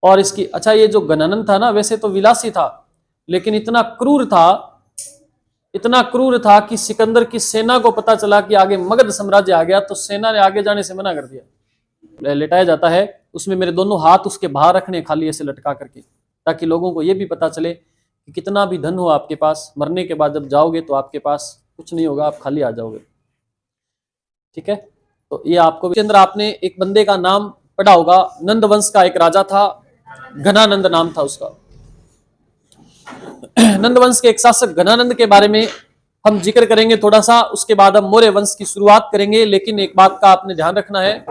और इसकी अच्छा ये जो गणानंद था ना वैसे तो विलासी था, लेकिन इतना क्रूर था कि सिकंदर की सेना को पता चला कि आगे मगध साम्राज्य आ गया तो सेना ने आगे जाने से मना कर दिया। लिटाया जाता है उसमें मेरे दोनों हाथ उसके बाहर रखने खाली ऐसे लटका करके, ताकि लोगों को यह भी पता चले कि कितना भी धन हो आपके पास, मरने के बाद जब जाओगे तो आपके पास कुछ नहीं होगा, आप खाली आ जाओगे। ठीक है, तो ये आपको भी अंदर आपने एक बंदे का नाम पढ़ा होगा, नंद वंश का एक राजा था, घनानंद नाम था उसका। नंद वंश के एक शासक घनानंद के बारे में हम जिक्र करेंगे थोड़ा सा, उसके बाद हम मौर्य वंश की शुरुआत करेंगे। लेकिन एक बात का आपने ध्यान रखना है,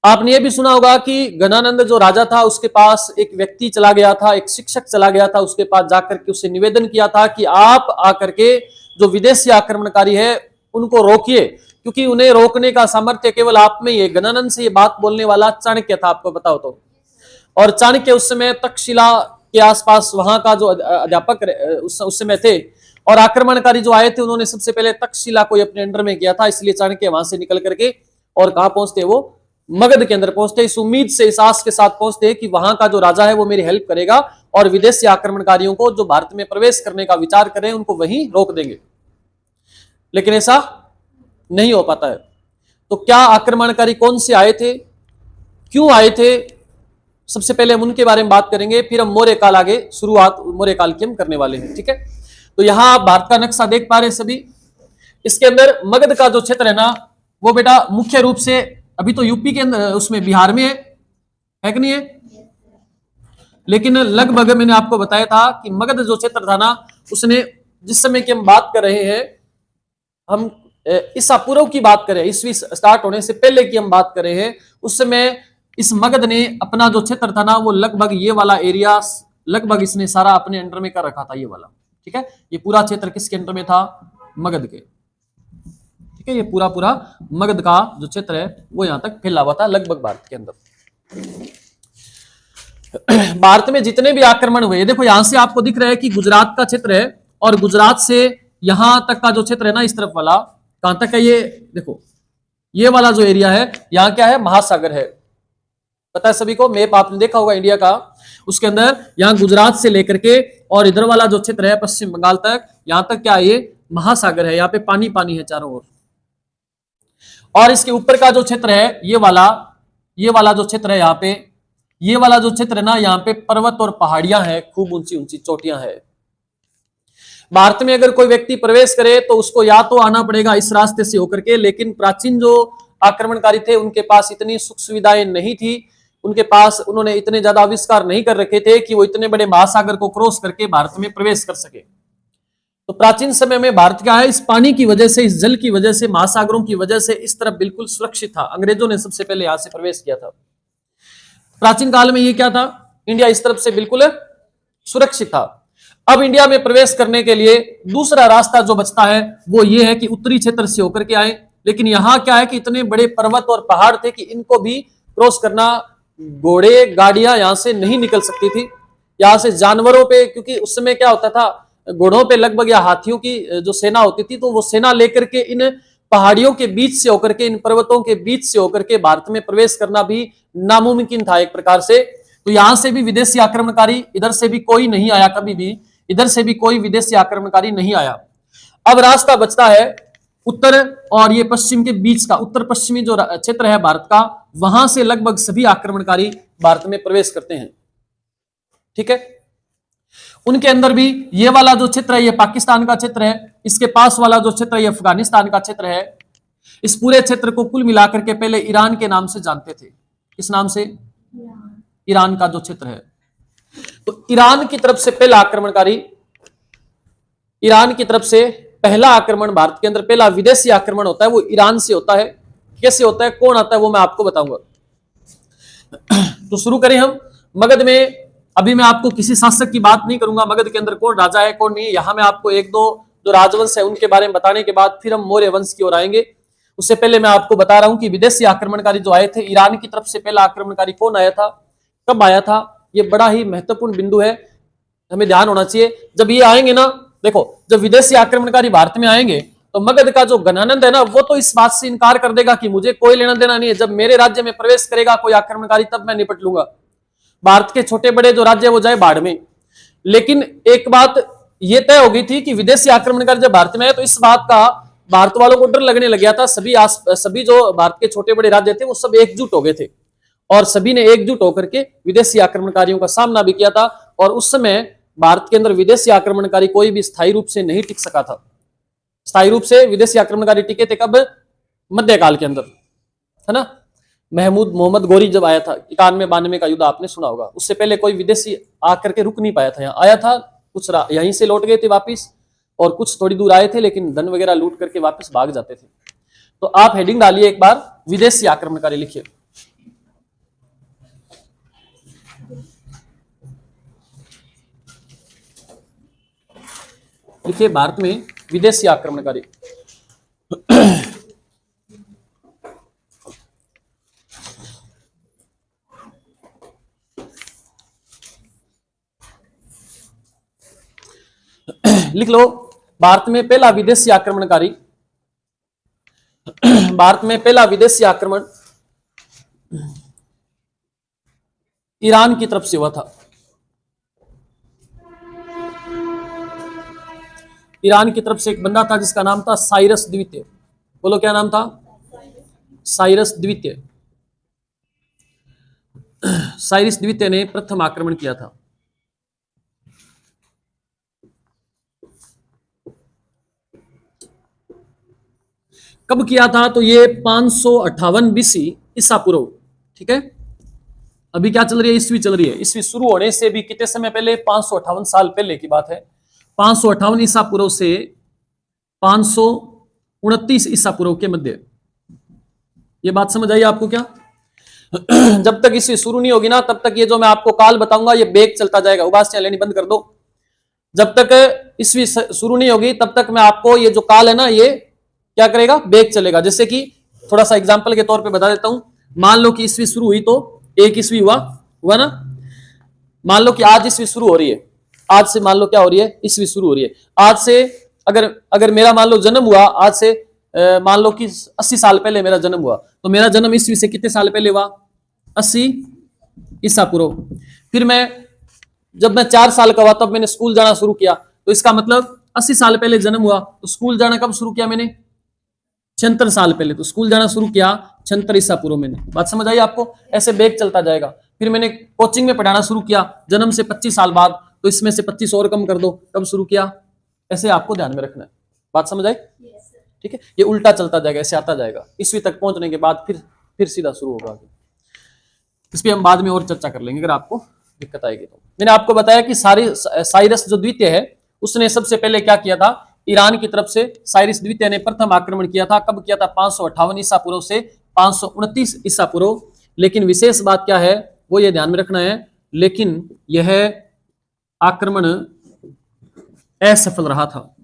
आपने ये भी सुना होगा कि घनानंद जो राजा था उसके पास एक व्यक्ति चला गया था, एक शिक्षक चला गया था उसके पास, जाकर के उससे निवेदन किया था कि आप आकर के जो विदेशी आक्रमणकारी है उनको रोकिए, क्योंकि उन्हें रोकने का सामर्थ्य केवल आप में ही है। घनानंद से ये बात बोलने वाला चाणक्य था, आपको बताओ तो। और चाणक्य उस समय तक्षशिला के आसपास वहां का जो अध्यापक उस समय थे, और आक्रमणकारी जो आए थे उन्होंने सबसे पहले तक्षशिला को अपने अंडर में किया था, इसलिए चाणक्य वहां से निकल करके और कहां पहुंचते, वो मगध के अंदर पहुंचते, इस उम्मीद से, इस आस के साथ पहुंचते कि वहां का जो राजा है वो मेरी हेल्प करेगा और विदेशी आक्रमणकारियों को जो भारत में प्रवेश करने का विचार करें उनको वहीं रोक देंगे। लेकिन ऐसा नहीं हो पाता है। तो क्या आक्रमणकारी कौन से आए थे, क्यों आए थे, सबसे पहले हम उनके बारे में बात करेंगे, फिर हम मौर्य काल आगे शुरुआत मौर्य काल की हम करने वाले हैं। ठीक है, तो यहां आप भारत का नक्शा देख पा रहे हैं सभी। इसके अंदर मगध का जो क्षेत्र है ना वो बेटा मुख्य रूप से अभी तो यूपी के अंदर, उसमें बिहार में है कि नहीं है, लेकिन लगभग मैंने आपको बताया था कि मगध जो क्षेत्र था ना उसने, जिस समय की हम बात कर रहे हैं, हम ईसा पूर्व की बात करें, ईस्वी स्टार्ट होने से पहले की हम बात कर रहे हैं, उस समय इस मगध ने अपना जो क्षेत्र था ना वो लगभग ये वाला एरिया लगभग इसने सारा अपने अंडर में कर रखा था, ये वाला। ठीक है, ये पूरा क्षेत्र किसके अंडर में था, मगध के। ठीक है, ये पूरा मगध का जो क्षेत्र है वो यहां तक फैला हुआ था लगभग भारत के अंदर। भारत में जितने भी आक्रमण हुए, देखो यहां से आपको दिख रहा है कि गुजरात का क्षेत्र है, और गुजरात से यहां तक का जो क्षेत्र है ना इस तरफ वाला, कहां तक है ये, देखो ये वाला जो एरिया है यहां क्या है, महासागर है। पता है सभी को, मैप आपने देखा होगा इंडिया का, उसके अंदर यहां गुजरात से लेकर के और इधर वाला जो क्षेत्र है पश्चिम बंगाल तक, यहां तक क्या है, ये महासागर है, यहां पे पानी पानी है चारों ओर। और इसके ऊपर का जो क्षेत्र है ये वाला जो क्षेत्र है, यहाँ पे ये वाला जो क्षेत्र है ना, यहाँ पे पर्वत और पहाड़ियां हैं, खूब ऊंची ऊंची चोटियां हैं। भारत में अगर कोई व्यक्ति प्रवेश करे तो उसको या तो आना पड़ेगा इस रास्ते से होकर के, लेकिन प्राचीन जो आक्रमणकारी थे उनके पास इतनी सुख सुविधाएं नहीं थी, उनके पास उन्होंने इतने ज्यादा आविष्कार नहीं कर रखे थे कि वो इतने बड़े महासागर को क्रॉस करके भारत में प्रवेश कर सके। तो प्राचीन समय में भारत क्या है, इस पानी की वजह से, इस जल की वजह से, महासागरों की वजह से इस तरफ बिल्कुल सुरक्षित था। अंग्रेजों ने सबसे पहले यहां से प्रवेश किया था। प्राचीन काल में ये क्या था, इंडिया इस तरफ से बिल्कुल सुरक्षित था। अब इंडिया में प्रवेश करने के लिए दूसरा रास्ता जो बचता है वो ये है कि उत्तरी क्षेत्र से होकर के आए, लेकिन यहां क्या है कि इतने बड़े पर्वत और पहाड़ थे कि इनको भी क्रॉस करना, घोड़े गाड़ियां यहां से नहीं निकल सकती थी। यहां से जानवरों पे, क्योंकि उस समय क्या होता था, घोड़ों पे लगभग या हाथियों की जो सेना होती थी, तो वो सेना लेकर के इन पहाड़ियों के बीच से होकर के, इन पर्वतों के बीच से होकर के भारत में प्रवेश करना भी नामुमकिन था एक प्रकार से। तो यहां से भी विदेशी आक्रमणकारी, इधर से भी कोई नहीं आया, कभी भी इधर से भी कोई विदेशी आक्रमणकारी नहीं आया। अब रास्ता बचता है उत्तर और ये पश्चिम के बीच का, उत्तर पश्चिमी जो क्षेत्र है भारत का, वहां से लगभग सभी आक्रमणकारी भारत में प्रवेश करते हैं। ठीक है, उनके अंदर भी ये वाला जो क्षेत्र है ये पाकिस्तान का क्षेत्र है, इसके पास वाला जो क्षेत्र है ये अफगानिस्तान का क्षेत्र है। इस पूरे क्षेत्र को कुल मिलाकर के पहले ईरान के नाम से जानते थे। किस नाम से, ईरान का जो क्षेत्र है। तो ईरान की तरफ से पहला आक्रमणकारी, ईरान की तरफ से पहला आक्रमण भारत के अंदर, पहला विदेशी आक्रमण होता है वो ईरान से होता है। कैसे होता है, कौन आता है, वो मैं आपको बताऊंगा। तो शुरू करें हम मगध में। अभी मैं आपको किसी शासक की बात नहीं करूंगा, मगध के अंदर कौन राजा है कौन नहीं, यहां मैं आपको एक दो जो राजवंश है उनके बारे में बताने के बाद फिर हम मौर्य वंश की ओर आएंगे। उससे पहले मैं आपको बता रहा हूं कि विदेशी आक्रमणकारी जो आए थे, ईरान की तरफ से पहला आक्रमणकारी कौन आया था, कब आया था, ये बड़ा ही महत्वपूर्ण बिंदु है, हमें ध्यान होना चाहिए। जब ये आएंगे ना, देखो जब विदेशी आक्रमणकारी भारत में आएंगे तो मगध का जो घनानंद है ना वो तो इस बात से इनकार कर देगा कि मुझे कोई लेना देना नहीं है, जब मेरे राज्य में प्रवेश करेगा कोई आक्रमणकारी तब मैं निपट लूंगा। भारत के छोटे बड़े जो राज्य है वो जाए बाढ़ में। लेकिन एक बात ये तय हो गई थी कि विदेशी आक्रमणकारी जब भारत में आए तो इस बात का भारत वालों को डर लगने लग गया था। सभी जो भारत के छोटे बड़े राज्य थे वो सब एकजुट हो गए थे और सभी ने एकजुट होकर के विदेशी आक्रमणकारियों का सामना भी किया था। और उस समय भारत के अंदर विदेशी आक्रमणकारी कोई भी स्थायी रूप से नहीं टिक सका था। स्थायी रूप से विदेशी आक्रमणकारी टिके थे कब? मध्यकाल के अंदर, है ना। महमूद मोहम्मद गोरी जब आया था 91-92 का युद्ध आपने सुना होगा, उससे पहले कोई विदेशी आकर के रुक नहीं पाया था। यहाँ आया था, कुछ यहीं से लौट गए थे वापिस और कुछ थोड़ी दूर आए थे लेकिन धन वगैरह लूट करके वापस भाग जाते थे। तो आप हेडिंग डालिए एक बार, विदेशी आक्रमणकारी लिखिए। लिखिए भारत में विदेशी आक्रमणकारी। लिख लो, भारत में पहला विदेशी आक्रमणकारी, भारत में पहला विदेशी आक्रमण ईरान की तरफ से हुआ था। ईरान की तरफ से एक बंदा था जिसका नाम था साइरस द्वितीय। बोलो क्या नाम था? साइरस द्वितीय। साइरस द्वितीय ने प्रथम आक्रमण किया था। कब किया था? तो ये 558 BC ईसा पूर्व। ठीक है, अभी क्या चल रही है? ईस्वी चल रही है। ईस्वी शुरू होने से भी कितने समय पहले? 558 साल पहले की बात है। 558 ईसा पूर्व से 529 ईसा पूर्व के मध्य। ये बात समझ आई आपको क्या? जब तक ईस्वी शुरू नहीं होगी ना तब तक ये जो मैं आपको काल बताऊंगा ये बेग चलता जाएगा। उबासियां लेनी बंद कर दो। जब तक ईस्वी शुरू नहीं होगी तब तक मैं आपको ये जो काल है ना ये क्या करेगा? बेग चलेगा। जैसे कि थोड़ा सा एग्जांपल के तौर पे बता देता हूं। मान लो कि ईस्वी शुरू हुई तो 1 ईस्वी हुआ ना। मान लो कि आज ईस्वी शुरू हो रही है। आज से मान लो क्या हो रही है? ईस्वी शुरू हो रही है। आज से अगर मेरा मान लो जन्म हुआ, आज से मान लो कि 80 साल पहले मेरा जन्म हुआ, तो मेरा जन्म ईस्वी से कितने साल पहले हुआ? 80 ईसा पूर्व। फिर जब मैं 4 साल का हुआ तब मैंने स्कूल जाना शुरू किया, तो इसका मतलब 80 साल पहले जन्म हुआ तो स्कूल जाना कब शुरू किया मैंने? 76 साल पहले। तो स्कूल जाना शुरू किया 76 ईसा पूर्व मैंने। बात समझ आई आपको? ऐसे बेग चलता जाएगा। फिर मैंने कोचिंग में पढ़ाना शुरू किया जन्म से 25 साल बाद, तो इसमें से 25 और कम कर दो, कब शुरू किया? ऐसे आपको ध्यान में रखना है। बात समझ आई? ठीक है, ये उल्टा चलता जाएगा, ऐसे आता जाएगा। ईस्वी तक पहुंचने के बाद फिर सीधा शुरू होगा। इस पर हम बाद में और चर्चा कर लेंगे अगर आपको दिक्कत आएगी तो। मैंने आपको बताया कि साइरस जो द्वितीय है उसने सबसे पहले क्या किया था? ईरान की तरफ से साइरस द्वितीय ने प्रथम आक्रमण किया था। कब किया था? 558 ईसा पूर्व से 529 ईसा पूर्व। लेकिन विशेष बात क्या है वो ये ध्यान में रखना है, लेकिन यह आक्रमण असफल रहा था।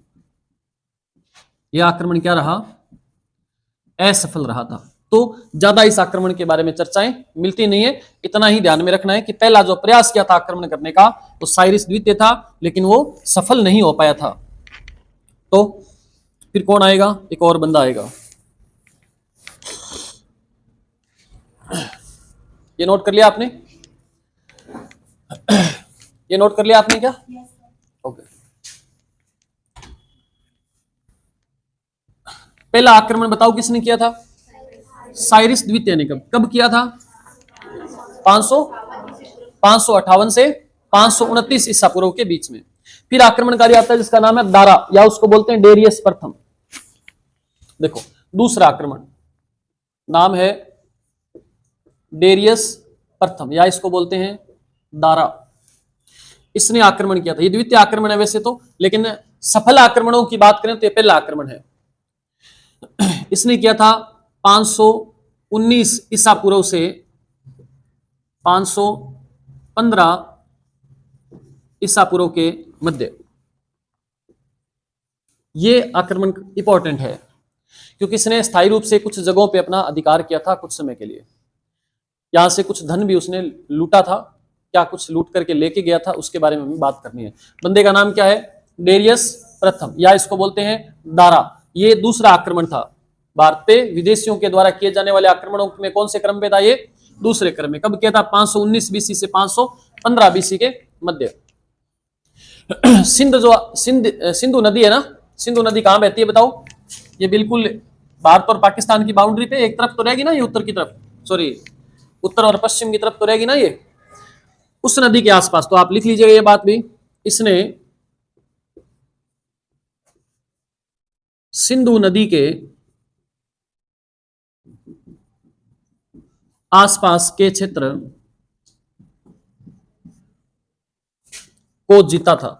यह आक्रमण क्या रहा? असफल रहा था। तो ज्यादा इस आक्रमण के बारे में चर्चाएं मिलती नहीं है। इतना ही ध्यान में रखना है कि पहला जो प्रयास किया था आक्रमण करने का वो साइरस द्वितीय था, लेकिन वो सफल नहीं हो पाया था। तो फिर कौन आएगा? एक और बंदा आएगा। ये नोट कर लिया आपने? ये नोट कर लिया आपने क्या? ओके। पहला आक्रमण बताओ किसने किया था? साइरस द्वितीय ने। कब किया था? 558 से 529 ईसा पूर्व के बीच में। फिर आक्रमणकारी आता है जिसका नाम है दारा, या उसको बोलते हैं डेरियस प्रथम। देखो दूसरा आक्रमण नाम है डेरियस प्रथम, या इसको बोलते हैं दारा। इसने आक्रमण किया था। ये द्वितीय आक्रमण है वैसे तो, लेकिन सफल आक्रमणों की बात करें तो ये पहला आक्रमण है। इसने किया था 519 ईसा पूर्व से 515 ईसा पूर्व के मध्य। ये आक्रमण इंपॉर्टेंट है क्योंकि इसने स्थायी रूप से कुछ जगहों पे अपना अधिकार किया था कुछ समय के लिए। यहां से कुछ धन भी उसने लूटा था, क्या कुछ लूट करके लेके गया था, उसके बारे में भी बात करनी है। बंदे का नाम क्या है? डेरियस प्रथम, या इसको बोलते हैं दारा। ये दूसरा आक्रमण था। भारत पे विदेशियों के द्वारा किए जाने वाले आक्रमणों में कौन से क्रम पे था ये? दूसरे क्रम में। कब किया था? 519 बीसी से 515 बीसी के मध्य। सिंधु नदी है ना, सिंधु नदी कहां बहती है बताओ? ये बिल्कुल भारत और पाकिस्तान की बाउंड्री पे एक तरफ तो रहेगी ना, ये उत्तर की तरफ, सॉरी उत्तर और पश्चिम की तरफ तो रहेगी ना ये, उस नदी के आसपास। तो आप लिख लीजिएगा ये बात भी, इसने सिंधु नदी के आसपास के क्षेत्र को जीता था।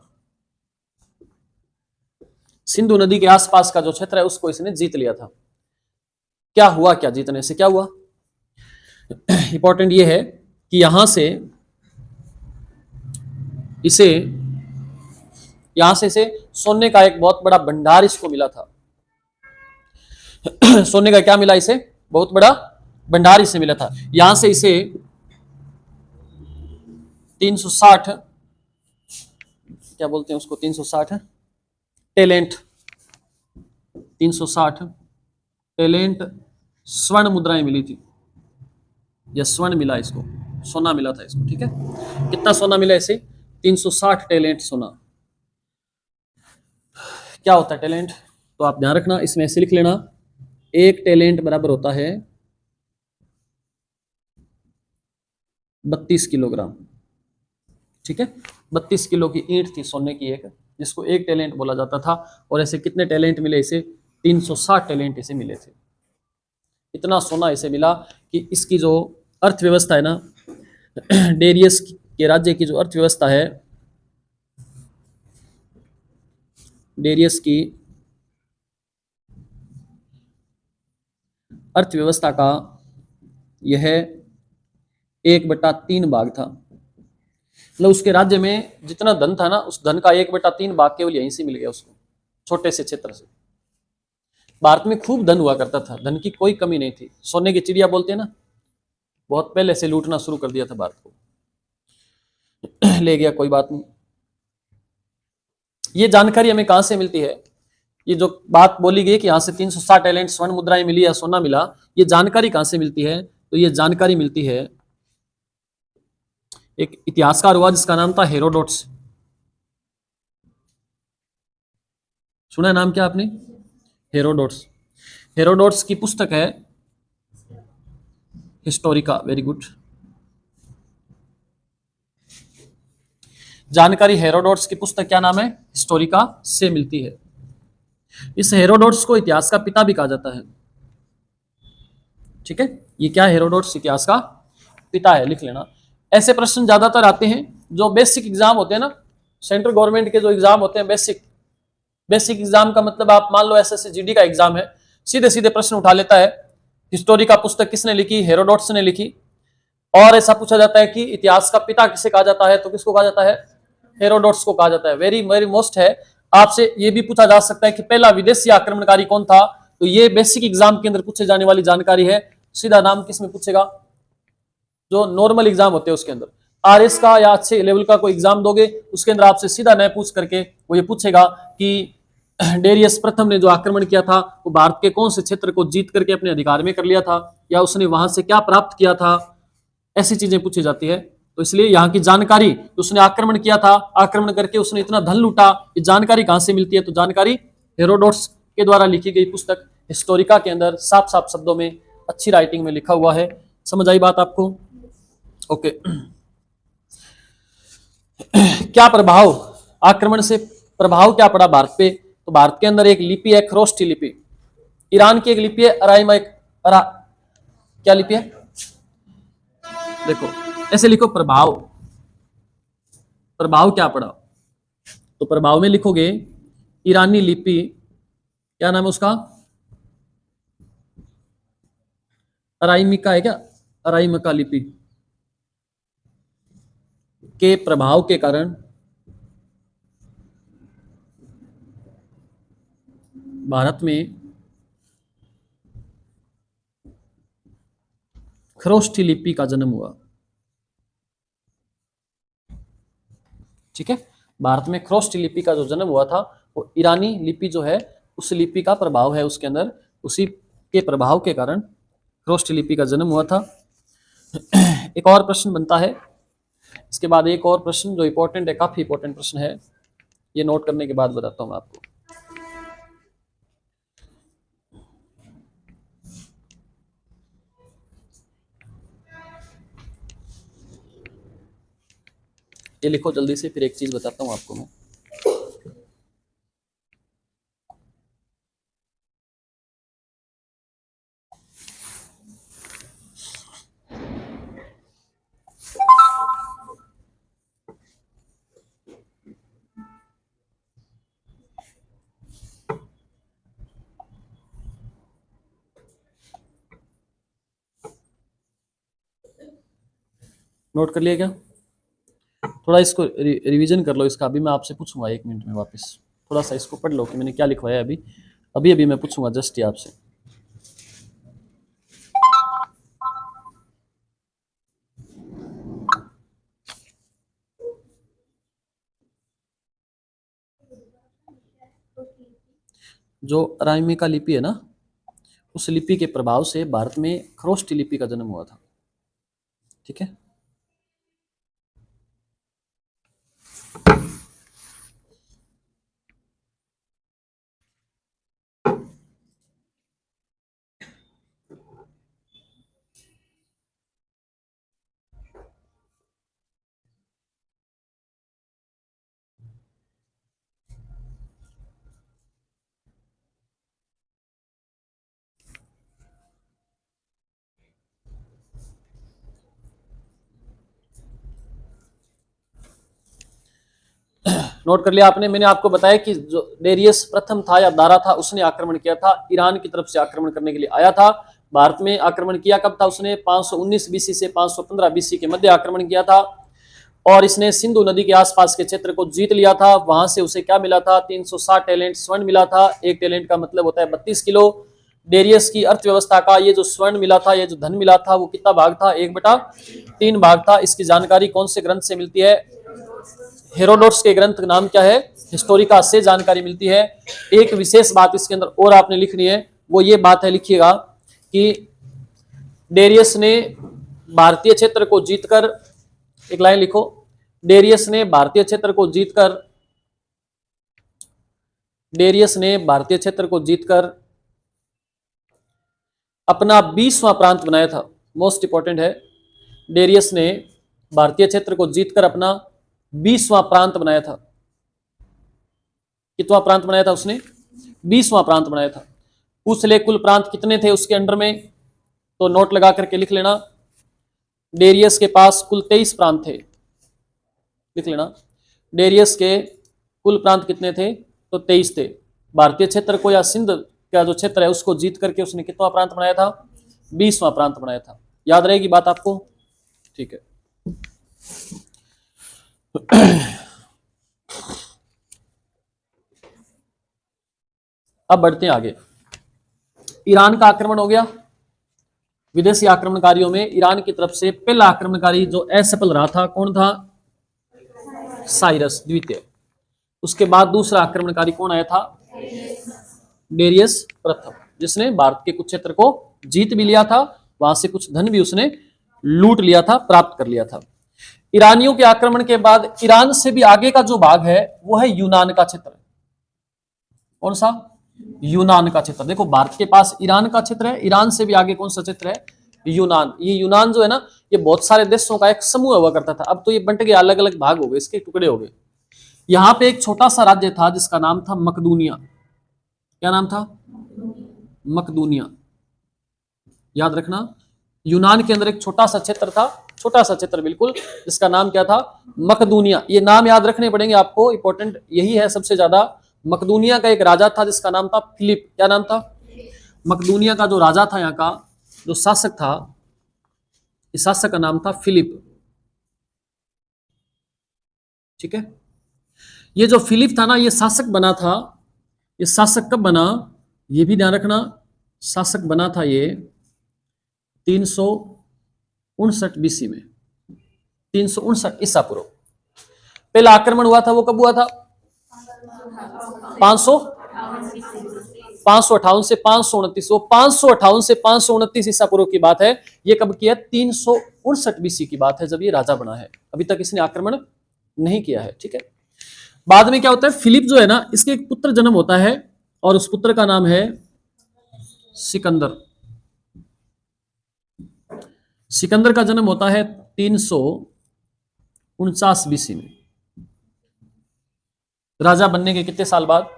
सिंधु नदी के आसपास का जो क्षेत्र है उसको इसने जीत लिया था। क्या हुआ, क्या जीतने से क्या हुआ? इंपॉर्टेंट ये है कि यहां से इसे सोने का एक बहुत बड़ा भंडार इसको मिला था। सोने का क्या मिला इसे? बहुत बड़ा भंडार इसे मिला था। यहां से इसे 360, क्या बोलते हैं उसको, 360 टैलेंट, 360 टैलेंट स्वर्ण मुद्राएं मिली थी, या स्वर्ण मिला इसको, सोना मिला था इसको। ठीक है, कितना सोना मिला इसे? 360 टैलेंट सोना। क्या होता है टैलेंट? तो आप ध्यान रखना, इसमें ऐसे लिख लेना, एक टैलेंट बराबर होता है 32 किलोग्राम। ठीक है, 32 किलो की ईंट थी सोने की एक, जिसको एक टैलेंट बोला जाता था। और ऐसे कितने टैलेंट मिले इसे? 360 टैलेंट इसे मिले थे। इतना सोना इसे मिला कि इसकी जो अर्थव्यवस्था है ना, डेरियस के राज्य की जो अर्थव्यवस्था है, डेरियस की अर्थव्यवस्था का यह 1/3 भाग था। मतलब उसके राज्य में जितना धन था ना, उस धन का 1/3 भाग केवल यहीं से मिल गया उसको, छोटे से क्षेत्र से। भारत में खूब धन हुआ करता था, धन की कोई कमी नहीं थी। सोने की चिड़िया बोलते हैं ना, बहुत पहले से लूटना शुरू कर दिया था भारत को। ले गया, कोई बात नहीं। ये जानकारी हमें कहां से मिलती है? ये जो बात बोली गई कि यहां से 360 टैलेंट स्वर्ण मुद्राएं मिली या सोना मिला, ये जानकारी कहां से मिलती है? तो ये जानकारी मिलती है, एक इतिहासकार हुआ जिसका नाम था हेरोडोट्स। सुना है नाम क्या आपने? हेरोडोट्स। हेरोडोट्स की पुस्तक है हिस्टोरिका। Very good. जानकारी हेरोडोट्स की पुस्तक क्या नाम है? हिस्टोरिका से मिलती है। इस हेरोडोट्स को इतिहास का पिता भी कहा जाता है। ठीक है, ये क्या? हेरोडोट्स इतिहास का पिता है, लिख लेना। ऐसे प्रश्न ज्यादातर आते हैं जो बेसिक एग्जाम होते हैं ना, सेंट्रल गवर्नमेंट के जो एग्जाम होते हैं, बेसिक एग्जाम का मतलब आप मान लो एसएससी जीडी का एग्जाम है, सीधे सीधे प्रश्न उठा लेता है। हिस्टोरिका पुस्तक किसने लिखी? हेरोडोट्स ने लिखी। और ऐसा पूछा जाता है कि इतिहास का पिता किसे कहा जाता है? तो किसको कहा जाता है? हेरोडोट्स को कहा जाता है। वेरी वेरी मोस्ट है। आपसे ये भी पूछा जा सकता है कि पहला विदेशी आक्रमणकारी कौन था? तो ये बेसिक एग्जाम के अंदर पूछे जाने वाली जानकारी है। सीधा नाम किसमें पूछेगा? जो नॉर्मल एग्जाम होते हैं उसके अंदर, आरएस का या अच्छे लेवल का कोई एग्जाम दोगे, उसके अंदर आपसे सीधा न पूछ करके वो ये पूछेगा कि डेरियस प्रथम ने जो आक्रमण किया था वो भारत के कौन से क्षेत्र को जीत करके अपने अधिकार में कर लिया था, या उसने वहां से क्या प्राप्त किया था, ऐसी चीजें पूछी जाती है। तो इसलिए यहाँ की जानकारी, उसने आक्रमण किया था, आक्रमण करके उसने इतना धन लूटा, ये जानकारी कहां से मिलती है? तो जानकारी हेरोडोट्स के द्वारा लिखी गई पुस्तक हिस्टोरिका के अंदर साफ साफ शब्दों में अच्छी राइटिंग में लिखा हुआ है। समझ आई बात आपको? ओके। क्या प्रभाव, आक्रमण से प्रभाव क्या पड़ा भारत पे? तो भारत के अंदर एक लिपि है, खरोष्ठी लिपि। ईरान की एक लिपि है अराइमाइक, क्या लिपि है? देखो ऐसे लिखो, प्रभाव, प्रभाव क्या पड़ा? तो प्रभाव में लिखोगे ईरानी लिपि, क्या नाम है उसका? अराइमिका है क्या? अराइमिका लिपि के प्रभाव के कारण भारत में खरोष्ठी लिपि का जन्म हुआ। ठीक है, भारत में खरोष्ठी लिपि का जो जन्म हुआ था वो ईरानी लिपि जो है, उस लिपि का प्रभाव है उसके अंदर, उसी के प्रभाव के कारण खरोष्ठी लिपि का जन्म हुआ था। एक और प्रश्न बनता है, इसके बाद एक और प्रश्न जो इंपॉर्टेंट है, काफी इंपॉर्टेंट प्रश्न है, ये नोट करने के बाद बताता हूं मैं आपको। ये लिखो जल्दी से, फिर एक चीज बताता हूं आपको मैं। नोट कर लिया क्या? थोड़ा इसको रिवीजन कर लो इसका, अभी मैं आपसे पूछूंगा 1 मिनट में वापस। थोड़ा सा इसको पढ़ लो कि मैंने क्या लिखवाया अभी अभी अभी मैं पूछूंगा जस्ट ये आपसे। जो अरामीका लिपि है ना, उस लिपि के प्रभाव से भारत में खरोष्टी लिपि का जन्म हुआ था। ठीक है, नोट कर लिया आपने। मैंने आपको बताया कि जो डेरियस प्रथम था या दारा था, उसने आक्रमण किया था, ईरान की तरफ से आक्रमण करने के लिए आया था। भारत में आक्रमण किया कब था उसने? 519 बीसी से 515 बीसी के मध्य आक्रमण किया था, और इसने सिंधु नदी के आसपास के क्षेत्र को जीत लिया था। वहां से उसे क्या मिला था? 360 टैलेंट स्वर्ण मिला था। एक टैलेंट का मतलब होता है 32 किलो। डेरियस की अर्थव्यवस्था का ये जो स्वर्ण मिला था, ये जो धन मिला था, वो कितना भाग था? 1/3 भाग था। इसकी जानकारी कौन से ग्रंथ से मिलती है? हेरोडोट्स के ग्रंथ का नाम क्या है? हिस्टोरिका से जानकारी मिलती है। एक विशेष बात इसके अंदर और आपने लिखनी है, वो ये बात है, लिखिएगा कि डेरियस ने भारतीय क्षेत्र को जीतकर, एक लाइन लिखो, डेरियस ने भारतीय क्षेत्र को जीतकर, डेरियस ने भारतीय क्षेत्र को जीतकर अपना 20वां प्रांत बनाया था। मोस्ट इंपॉर्टेंट है, डेरियस ने भारतीय क्षेत्र को जीतकर अपना 20वां प्रांत बनाया था। कितवां प्रांत बनाया था उसने? 20वां प्रांत बनाया था। पूछ ले कुल प्रांत कितने थे उसके अंडर में, तो नोट लगा करके लिख लेना। डेरियस के पास कुल 23 प्रांत थे, लिख लेना। डेरियस के कुल प्रांत कितने थे? तो 23 थे। भारतीय क्षेत्र को या सिंध का जो क्षेत्र है उसको जीत करके उसने कितना प्रांत बनाया था? 20वां प्रांत बनाया था। याद रहेगी बात आपको? ठीक है। अब बढ़ते हैं आगे। ईरान का आक्रमण हो गया। विदेशी आक्रमणकारियों में ईरान की तरफ से पहला आक्रमणकारी जो असफल रहा था, कौन था? साइरस द्वितीय। उसके बाद दूसरा आक्रमणकारी कौन आया था? डेरियस प्रथम, जिसने भारत के कुछ क्षेत्र को जीत भी लिया था, वहां से कुछ धन भी उसने लूट लिया था, प्राप्त कर लिया था। ईरानियों के आक्रमण के बाद ईरान से भी आगे का जो भाग है वो है यूनान का क्षेत्र। कौन सा? यूनान का क्षेत्र। देखो भारत के पास ईरान का क्षेत्र है, ईरान से भी आगे कौन सा क्षेत्र है? यूनान। ये यूनान जो है ना, ये बहुत सारे देशों का एक समूह हुआ करता था। अब तो ये बंट गया, अलग अलग भाग हो गए, इसके टुकड़े हो गए। यहां पे एक छोटा सा राज्य था जिसका नाम था मकदूनिया। क्या नाम था? मकदूनिया। याद रखना, यूनान के अंदर एक छोटा सा क्षेत्र था, छोटा सा क्षेत्र बिल्कुल, जिसका नाम क्या था? मकदूनिया। ये नाम याद रखने पड़ेंगे आपको, इंपॉर्टेंट यही है सबसे ज्यादा। मकदूनिया का एक राजा था जिसका नाम था फिलिप। क्या नाम था? मकदूनिया का जो राजा था, यहाँ का जो शासक था, इस शासक का नाम था फिलिप। ठीक है, ये जो फिलिप था ना, ये शासक बना था। ये शासक कब बना, ये भी ध्यान रखना। शासक बना था ये 359 बीसी में, 359 ईसा पूर्व। पहला आक्रमण हुआ था वो कब हुआ था? 558 से 529। वो 558 से 529 ईसा पूर्व की बात है। ये कब की है? 359 BC की बात है जब ये राजा बना है, अभी तक इसने आक्रमण नहीं किया है। ठीक है, बाद में क्या होता है, फिलिप जो है ना, इसके एक पुत्र जन्म होता है और उस पुत्र का नाम है सिकंदर। सिकंदर का जन्म होता है 349 BC में। राजा बनने के कितने साल बाद?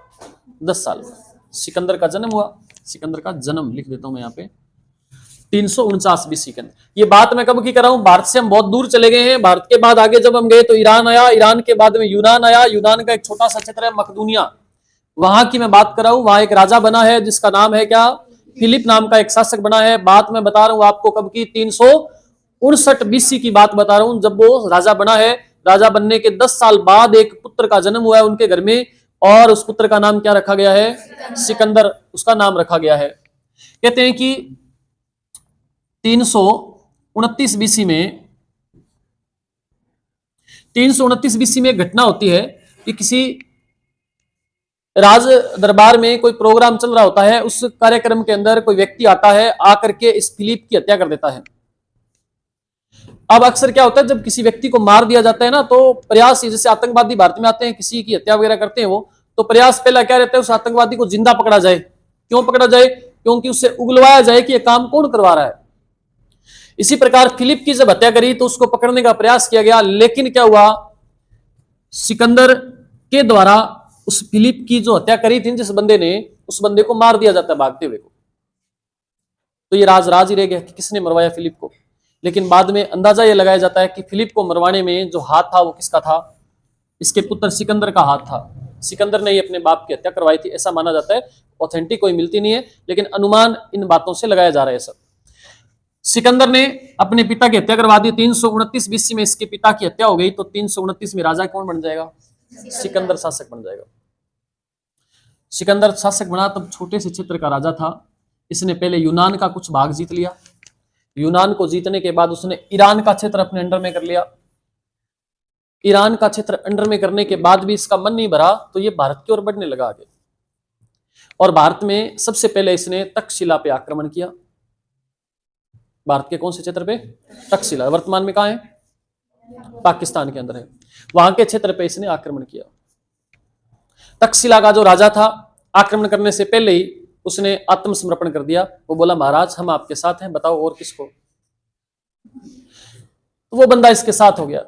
10 साल बाद सिकंदर का जन्म हुआ। सिकंदर का जन्म लिख देता हूं मैं यहाँ पे 349 BC के अंदर। ये बात मैं कब की कर रहा हूं? भारत से हम बहुत दूर चले गए हैं। भारत के बाद आगे जब हम गए तो ईरान आया, ईरान के बाद में यूनान आया, यूनान का एक छोटा सा क्षेत्र है मकदूनिया, वहां की मैं बात कर रहा हूं। वहां एक राजा बना है जिसका नाम है क्या? फिलिप नाम का एक शासक बना है। बात मैं बता रहा हूं आपको कब की? 359 BC की बात बता रहा हूं, जब वो राजा बना है। राजा बनने के 10 साल बाद एक पुत्र का जन्म हुआ है उनके घर में, और उस पुत्र का नाम क्या रखा गया है? सिकंदर उसका नाम रखा गया है। कहते हैं कि 329 BC में 329 BC में एक घटना होती है कि किसी राज दरबार में कोई प्रोग्राम चल रहा होता है। उस कार्यक्रम के अंदर कोई व्यक्ति आता है, आकर के इस फिलिप की हत्या कर देता है। अब अक्सर क्या होता है, जब किसी व्यक्ति को मार दिया जाता है ना, तो प्रयास, जैसे आतंकवादी भारत में आते हैं, किसी की हत्या वगैरह करते हैं वो, तो प्रयास पहला क्या रहता है, उस आतंकवादी को जिंदा पकड़ा जाए। क्यों पकड़ा जाए? क्योंकि उससे उगलवाया जाए कि यह काम कौन करवा रहा है। इसी प्रकार फिलिप की जब हत्या करी तो उसको पकड़ने का प्रयास किया गया, लेकिन क्या हुआ, सिकंदर के द्वारा उस फिलिप की जो हत्या करी थी जिस बंदे ने, उस बंदे को मार दिया जाता है भागते हुए को। तो ये राज ही रह गया कि किसने मरवाया फिलिप को। लेकिन बाद में अंदाजा यह लगाया जाता है कि फिलिप को मरवाने में जो हाथ था वो किसका था? इसके पुत्र सिकंदर का हाथ था। सिकंदर ने ही अपने बाप की हत्या करवाई थी, ऐसा माना जाता है। ऑथेंटिक कोई मिलती नहीं है, लेकिन अनुमान इन बातों से लगाया जा रहा है सब। सिकंदर ने अपने पिता की हत्या करवा दी। 329 BC में इसके पिता की हत्या हो गई, तो 329 में राजा कौन बन जाएगा? सिकंदर शासक बन जाएगा। सिकंदर शासक बना तब छोटे से क्षेत्र का राजा था। इसने पहले यूनान का कुछ भाग जीत लिया। यूनान को जीतने के बाद उसने ईरान का क्षेत्र अपने अंडर में कर लिया। ईरान का क्षेत्र अंडर में करने के बाद भी इसका मन नहीं भरा, तो ये भारत की ओर बढ़ने लगा आगे। और भारत में सबसे पहले इसने तक्षशिला पे आक्रमण किया। भारत के कौन से क्षेत्र पे? तक्षशिला, वर्तमान में कहां है? पाकिस्तान के अंदर है। वहां के क्षेत्र पे इसने आक्रमण किया। तक्षशिला का जो राजा था, आक्रमण करने से पहले ही उसने आत्मसमर्पण कर दिया। वो बोला, महाराज हम आपके साथ हैं, बताओ और किसको। तो वो बंदा इसके साथ हो गया।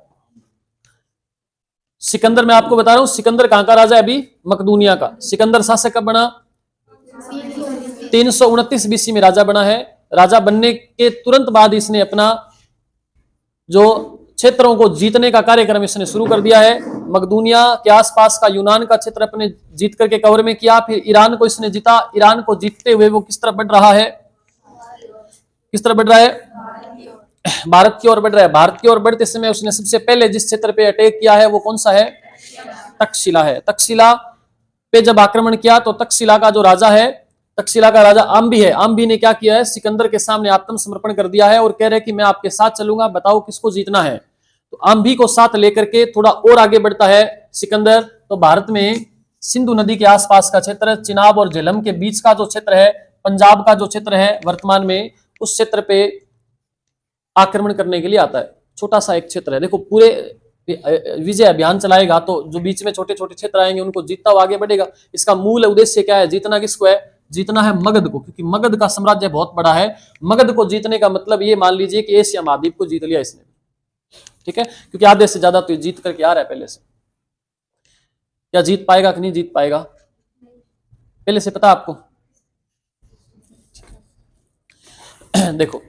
सिकंदर, मैं आपको बता रहा हूं, सिकंदर कहां का राजा है? अभी मकदूनिया का। सिकंदर शासक कब बना? 329 BC में राजा बना है। राजा बनने के तुरंत बाद इसने अपना जो क्षेत्रों को जीतने का कार्यक्रम इसने शुरू कर दिया है। मकदूनिया के आसपास का यूनान का क्षेत्र अपने जीत करके कवर में किया। फिर ईरान को इसने जीता। ईरान को जीतते हुए वो किस तरफ बढ़ रहा है? किस तरफ बढ़ रहा है? भारत की ओर बढ़ रहा है। भारत की ओर बढ़ते समय उसने सबसे पहले जिस क्षेत्र पे अटैक किया है वो कौन सा है? तक्षशिला है। तक्षशिला पे जब आक्रमण किया तो तक्षशिला का जो राजा है, तक्षशिला का राजा आम्बी है। आम्बी ने क्या किया है? सिकंदर के सामने आत्मसमर्पण कर दिया है और कह रहे कि मैं आपके साथ चलूंगा, बताओ किसको जीतना है। तो आम्बी को साथ लेकर के थोड़ा और आगे बढ़ता है सिकंदर। तो भारत में सिंधु नदी के आसपास का क्षेत्र, चिनाब और झेलम के बीच का जो क्षेत्र है, पंजाब का जो क्षेत्र है वर्तमान में, उस क्षेत्र पे आक्रमण करने के लिए आता है। छोटा सा एक क्षेत्र है। देखो, पूरे विजय अभियान चलाएगा तो जो बीच में छोटे छोटे क्षेत्र आएंगे उनको जीतता हुआ आगे बढ़ेगा। इसका मूल उद्देश्य क्या है? जीतना किसको है? जीतना है मगध को, क्योंकि मगध का साम्राज्य बहुत बड़ा है। मगध को जीतने का मतलब ये मान लीजिए कि एशिया महाद्वीप को जीत लिया इसने। ठीक है, क्योंकि आधे से ज्यादा तो जीत करके आ रहा है पहले से। क्या जीत पाएगा कि नहीं जीत पाएगा पहले से पता आपको? देखो,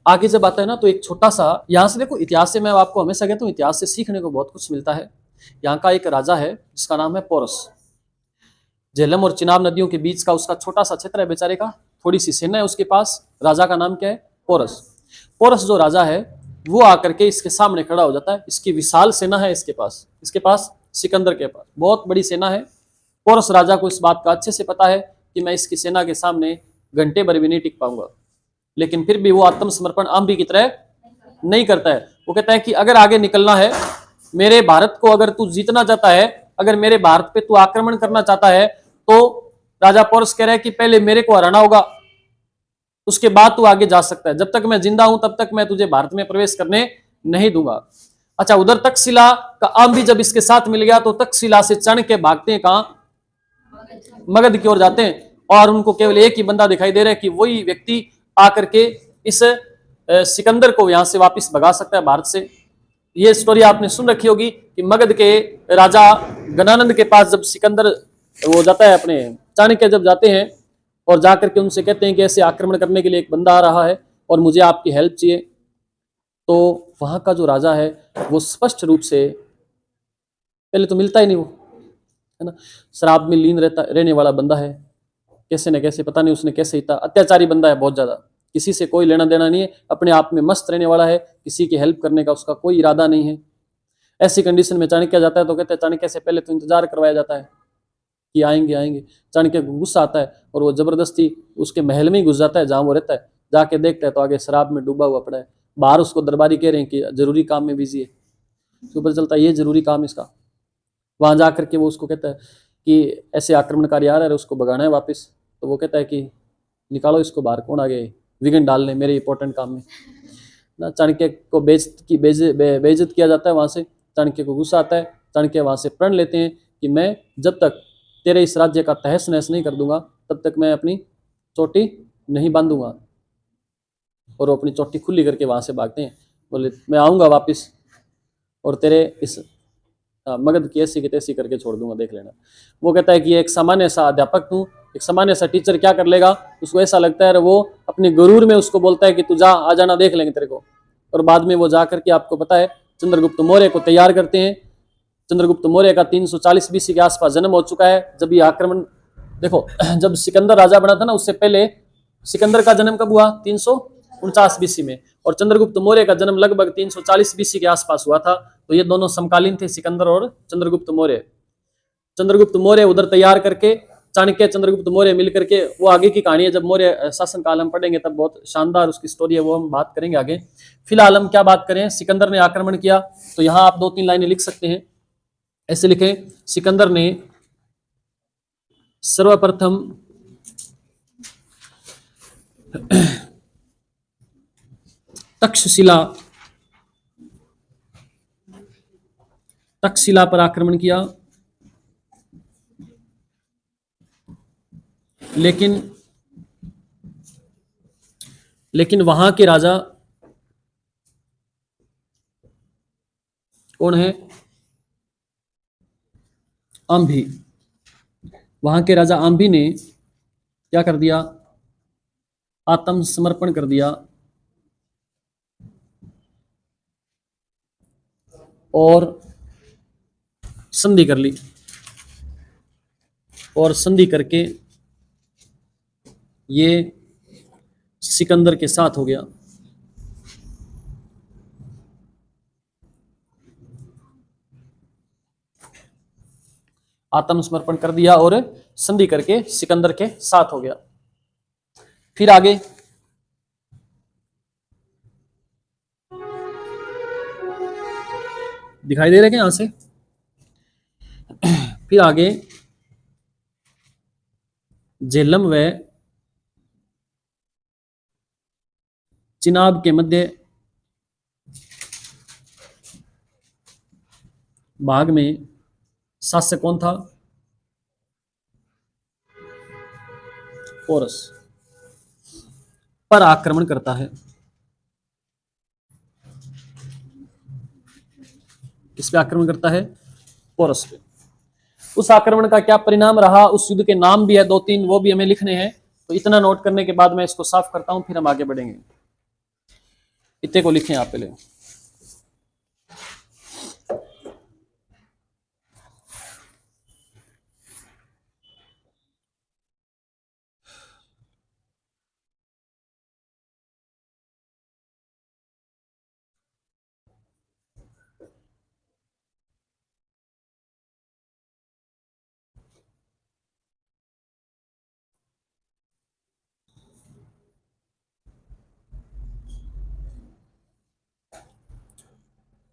आगे जब आता है ना तो एक छोटा सा यहां से देखो, इतिहास से मैं आपको हमेशा कहता हूं, इतिहास से सीखने को बहुत कुछ मिलता है। यहाँ का एक राजा है जिसका नाम है पोरस। झेलम और चिनाब नदियों के बीच का उसका छोटा सा क्षेत्र है बेचारे का, थोड़ी सी सेना है उसके पास। राजा का नाम क्या है? पोरस। पोरस जो राजा है वो आकर के इसके सामने खड़ा हो जाता है। इसकी विशाल सेना है इसके पास सिकंदर के पास बहुत बड़ी सेना है। पोरस राजा को इस बात का अच्छे से पता है कि मैं इसकी सेना के सामने घंटे भर भी नहीं टिक पाऊंगा, लेकिन फिर भी वो आत्मसमर्पण आम्बी की तरह नहीं करता है। वो कहता है कि अगर आगे निकलना है, मेरे भारत को अगर तू जीतना चाहता है, अगर मेरे भारत पे तू आक्रमण करना चाहता है, तो राजा पोरस कह रहा है कि पहले मेरे को हराना होगा। उसके बाद तू आगे जा सकता है, जब तक मैं जिंदा हूं तब तक मैं तुझे भारत में प्रवेश करने नहीं दूंगा। अच्छा, उधर तक्षशिला का आम भी जब इसके साथ मिल गया तो तक्षशिला से चाणक्य भागते हैं कहां, मगध की ओर जाते हैं, और उनको केवल एक ही बंदा दिखाई दे रहा है कि वही व्यक्ति आकर के इस सिकंदर को यहां से वापस भगा सकता है भारत से। ये स्टोरी आपने सुन रखी होगी कि मगध के राजा गणानंद के पास जब सिकंदर वो जाता है, अपने चाणक्य जब जाते हैं और जाकर के उनसे कहते हैं कि ऐसे आक्रमण करने के लिए एक बंदा आ रहा है और मुझे आपकी हेल्प चाहिए, तो वहां का जो राजा है वो स्पष्ट रूप से, पहले तो मिलता ही नहीं वो, है ना, शराब में लीन रहने वाला बंदा है, कैसे न कैसे पता नहीं उसने कैसे इतना अत्याचारी बंदा है, बहुत ज्यादा, किसी से कोई लेना देना नहीं है, अपने आप में मस्त रहने वाला है, किसी की हेल्प करने का उसका कोई इरादा नहीं है। ऐसी कंडीशन में चाणक्य जाता है तो कहते हैं चाणक्य से पहले तो इंतजार करवाया जाता है कि आएंगे आएंगे। चाणक्य को गुस्सा आता है और वो जबरदस्ती उसके महल में ही घुस जाता है जहां वो रहता है, जाके देखता है तो आगे शराब में डूबा हुआ पड़ा है, बाहर उसको दरबारी कह रहे हैं कि जरूरी काम में बिजी है, उसको पता चलता है ये जरूरी काम इसका। वहां जाकर के वो उसको कहता है कि ऐसे आक्रमणकारी आ रहा है, उसको भगाना है वापस, तो वो कहता है कि निकालो इसको बाहर, कौन आ गए विघ्न डालने मेरे इंपॉर्टेंट काम में ना। चाणक्य को बेइज्जत किया जाता है वहां से, चाणक्य को गुस्सा आता है, चाणक्य वहां से प्रण लेते हैं कि मैं जब तक तेरे इस राज्य का तहस नहस नहीं कर दूंगा तब तक मैं अपनी चोटी नहीं बांधूंगा, और वो अपनी चोटी खुली करके वहां से भागते हैं, बोले मैं आऊंगा वापिस और तेरे इस मगध की ऐसी की तैसी करके छोड़ दूंगा, देख लेना। वो कहता है कि एक सामान्य सा अध्यापक हूँ, एक सामान्य सा टीचर क्या कर लेगा, उसको ऐसा लगता है, वो अपने गुरूर में उसको बोलता है कि तू जा, आ जाना, देख लेंगे तेरे को। और बाद में वो जाकर के आपको पता है चंद्रगुप्त मौर्य को तैयार करते हैं। चंद्रगुप्त मौर्य का 340 बीसी के आसपास जन्म हो चुका है। जब ये आक्रमण, देखो जब सिकंदर राजा बना था ना, उससे पहले सिकंदर का जन्म कब हुआ, 349 बीसी में, और चंद्रगुप्त मौर्य का जन्म लगभग 340 बीसी के आसपास हुआ था। तो ये दोनों समकालीन थे, सिकंदर और चंद्रगुप्त मौर्य। चंद्रगुप्त मौर्य उधर तैयार करके चाणक्य चंद्रगुप्त मौर्य मिलकर के, वो आगे की कहानी है, जब मौर्य शासनकाल हम पढ़ेंगे तब बहुत शानदार उसकी स्टोरी है, वो हम बात करेंगे आगे। फिलहाल हम क्या बात करें, सिकंदर ने आक्रमण किया, तो यहां आप 2-3 लाइनें लिख सकते हैं, ऐसे लिखें, सिकंदर ने सर्वप्रथम तक्षशिला पर आक्रमण किया, लेकिन वहां के राजा कौन है, आंभी। वहां के राजा आंभी ने क्या कर दिया, आत्मसमर्पण कर दिया और संधि कर ली, और संधि करके ये सिकंदर के साथ हो गया। आत्मसमर्पण कर दिया और संधि करके सिकंदर के साथ हो गया। फिर आगे दिखाई दे रहे हैं यहां से, फिर आगे झेलम व चिनाब के मध्य भाग में शासक कौन था, पोरस पर आक्रमण करता है। किस पे आक्रमण करता है, पोरस पे। उस आक्रमण का क्या परिणाम रहा, उस युद्ध के नाम भी है 2-3, वो भी हमें लिखने हैं, तो इतना नोट करने के बाद मैं इसको साफ करता हूं, फिर हम आगे बढ़ेंगे। इतने को लिखें आप पहले।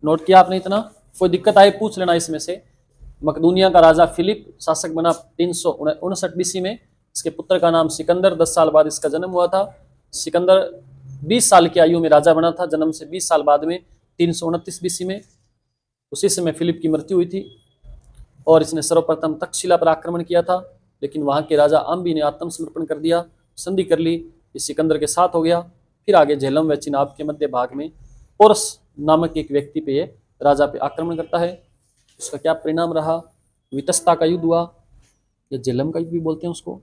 नोट किया आपने इतना, कोई दिक्कत आए पूछ लेना इसमें से। मकदूनिया का राजा फिलिप शासक बना 359 बीसी में, इसके पुत्र का नाम सिकंदर, 10 साल बाद इसका जन्म हुआ था। सिकंदर 20 साल की आयु में राजा बना था, जन्म से 20 साल बाद में 329 बीसी में। उसी समय फिलिप की मृत्यु हुई थी और इसने सर्वप्रथम तक्षशिला पर आक्रमण किया था, लेकिन वहां के राजा आम्बी ने आत्मसमर्पण कर दिया, संधि कर ली, इस सिकंदर के साथ हो गया। फिर आगे झेलम व चिनाब के मध्य भाग में पोरस नामक एक व्यक्ति पे राजा पे आक्रमण करता है। उसका क्या परिणाम रहा? वितस्ता का युद्ध हुआ, या झेलम का युद्ध भी बोलते हैं उसको,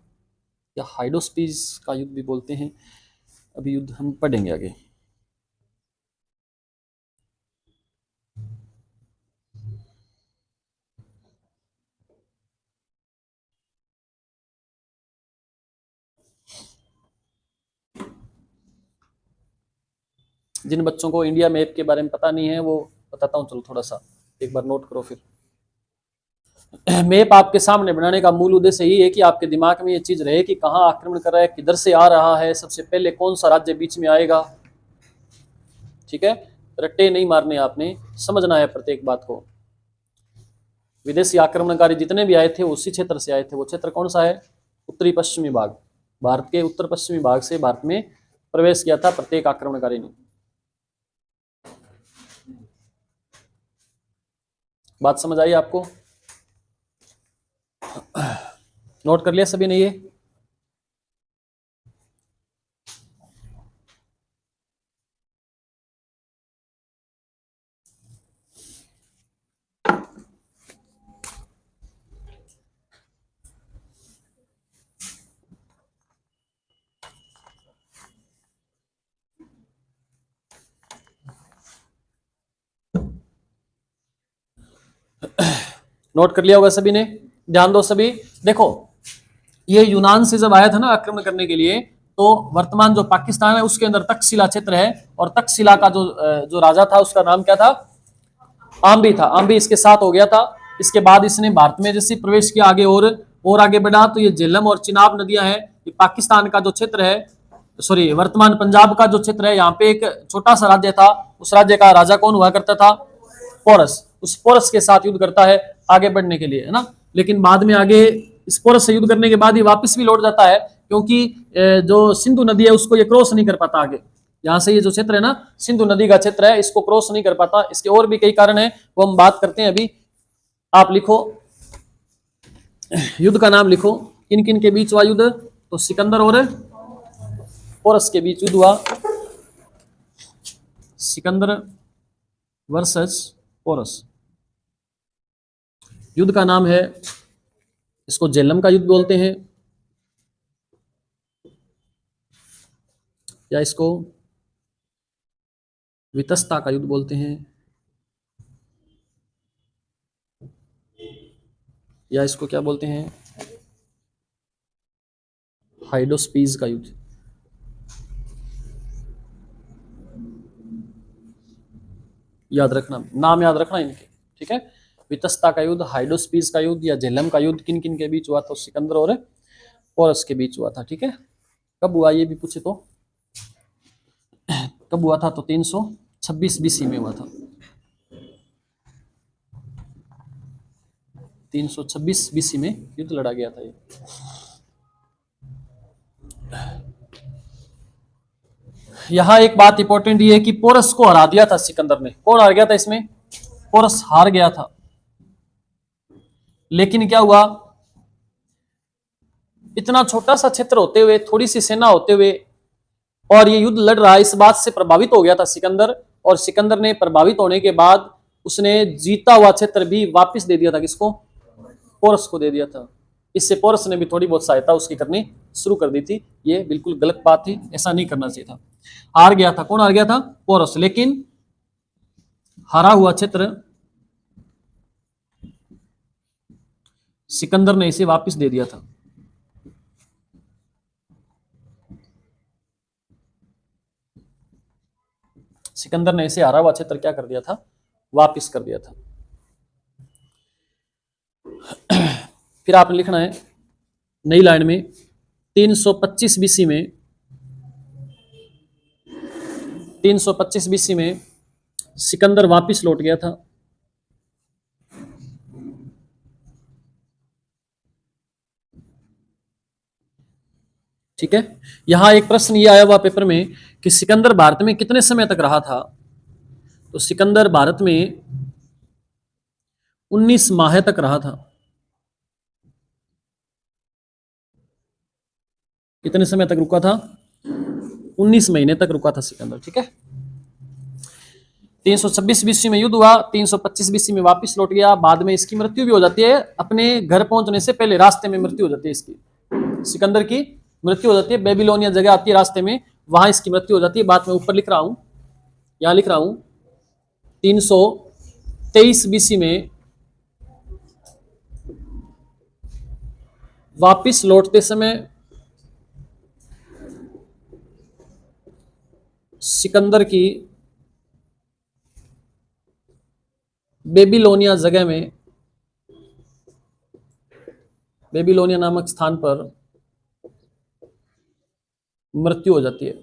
या हाइडोस्पीज का युद्ध भी बोलते हैं। अभी युद्ध हम पढ़ेंगे आगे। जिन बच्चों को इंडिया मैप के बारे में पता नहीं है वो बताता हूँ, चलो थोड़ा सा एक बार नोट करो। फिर मैप आपके सामने बनाने का मूल उद्देश्य यही है कि आपके दिमाग में ये चीज रहे कि कहाँ आक्रमण कर रहा है, किधर से आ रहा है, सबसे पहले कौन सा राज्य बीच में आएगा। ठीक है, रट्टे नहीं मारने, आपने समझना है प्रत्येक बात को। विदेशी आक्रमणकारी जितने भी आए थे उसी क्षेत्र से आए थे। वो क्षेत्र कौन सा है? उत्तरी पश्चिमी भाग, भारत के उत्तर पश्चिमी भाग से भारत में प्रवेश किया था प्रत्येक आक्रमणकारी ने। बात समझ आई आपको? नोट कर लिया सभी ने ये? नोट कर लिया होगा सभी ने? ध्यान दो सभी। देखो, ये यूनान से जब आया था ना आक्रमण करने के लिए, तो वर्तमान जो पाकिस्तान है उसके अंदर तक्षशिला क्षेत्र है, और तक्षशिला का जो राजा था उसका नाम क्या था? आम्बी था। आम्बी इसके साथ हो गया था। इसके बाद इसने भारत में जैसे प्रवेश किया आगे और आगे बढ़ा, तो ये झेलम और चिनाब नदियां हैं। ये पाकिस्तान का जो क्षेत्र है, सॉरी वर्तमान पंजाब का जो क्षेत्र है, यहाँ पे एक छोटा सा राज्य था। उस राज्य का राजा कौन हुआ करता था? पोरस। उस पोरस के साथ युद्ध करता है आगे बढ़ने के लिए, है ना। लेकिन बाद में आगे इस पोरस से युद्ध करने के बाद ये वापस भी लौट जाता है, क्योंकि जो सिंधु नदी है उसको ये क्रॉस नहीं कर पाता आगे। यहाँ से ये जो क्षेत्र है ना, सिंधु नदी का क्षेत्र है, इसको क्रॉस नहीं कर पाता। इसके और भी कई कारण है, वो हम बात करते हैं अभी। आप लिखो, युद्ध का नाम लिखो, किन किन के बीच हुआ युद्ध? तो सिकंदर और पोरस के बीच युद्ध हुआ। सिकंदर वर्सेस पोरस। युद्ध का नाम है, इसको झेलम का युद्ध बोलते हैं, या इसको वितस्ता का युद्ध बोलते हैं, या इसको क्या बोलते हैं? हाइडोस्पीज का युद्ध। याद रखना, नाम याद रखना इनके, ठीक है। वितस्ता का युद्ध, हाइडोस्पीज का युद्ध, या झेलम का युद्ध किन किन के बीच हुआ? तो सिकंदर और पोरस के बीच हुआ था, ठीक है। कब हुआ ये भी पूछे तो, कब हुआ था? तो 326 बीसी में हुआ था। 326 बीसी में युद्ध लड़ा गया था ये। यहां एक बात इंपॉर्टेंट ये है कि पोरस को हरा दिया था सिकंदर ने। कौन हार गया था इसमें? पोरस हार गया था। लेकिन क्या हुआ, इतना छोटा सा क्षेत्र होते हुए, थोड़ी सी सेना होते हुए, और ये युद्ध लड़ रहा है, इस बात से प्रभावित हो गया था सिकंदर। और सिकंदर ने प्रभावित होने के बाद उसने जीता हुआ क्षेत्र भी वापस दे दिया था। किसको? पोरस को दे दिया था। इससे पोरस ने भी थोड़ी बहुत सहायता उसकी करनी शुरू कर दी थी। ये बिल्कुल गलत बात थी, ऐसा नहीं करना चाहिए था। हार गया था। कौन हार गया था? पोरस। लेकिन हारा हुआ क्षेत्र सिकंदर ने इसे वापस दे दिया था। सिकंदर ने इसे हारा हुआ क्षेत्र क्या कर दिया था? वापस कर दिया था। फिर आपने लिखना है नई लाइन में, 325 बीसी में, 325 बीसी में सिकंदर वापस लौट गया था। ठीक है। यहां एक प्रश्न ये आया हुआ पेपर में कि सिकंदर भारत में कितने समय तक रहा था। तो सिकंदर भारत में 19 माह तक रहा था। कितने समय तक रुका था? 19 महीने तक रुका था सिकंदर। ठीक है। 326 बीसी में युद्ध हुआ, 325 बीसी में वापस लौट गया। बाद में इसकी मृत्यु भी हो जाती है, अपने घर पहुंचने से पहले रास्ते में मृत्यु हो जाती है इसकी। सिकंदर की मृत्यु हो जाती है, बेबीलोनिया जगह आती है रास्ते में, वहां इसकी मृत्यु हो जाती है। बात मैं ऊपर लिख रहा हूं, यहां लिख रहा हूं 323 बीसी में वापिस लौटते समय सिकंदर की बेबीलोनिया जगह में, बेबीलोनिया नामक स्थान पर मृत्यु हो जाती है।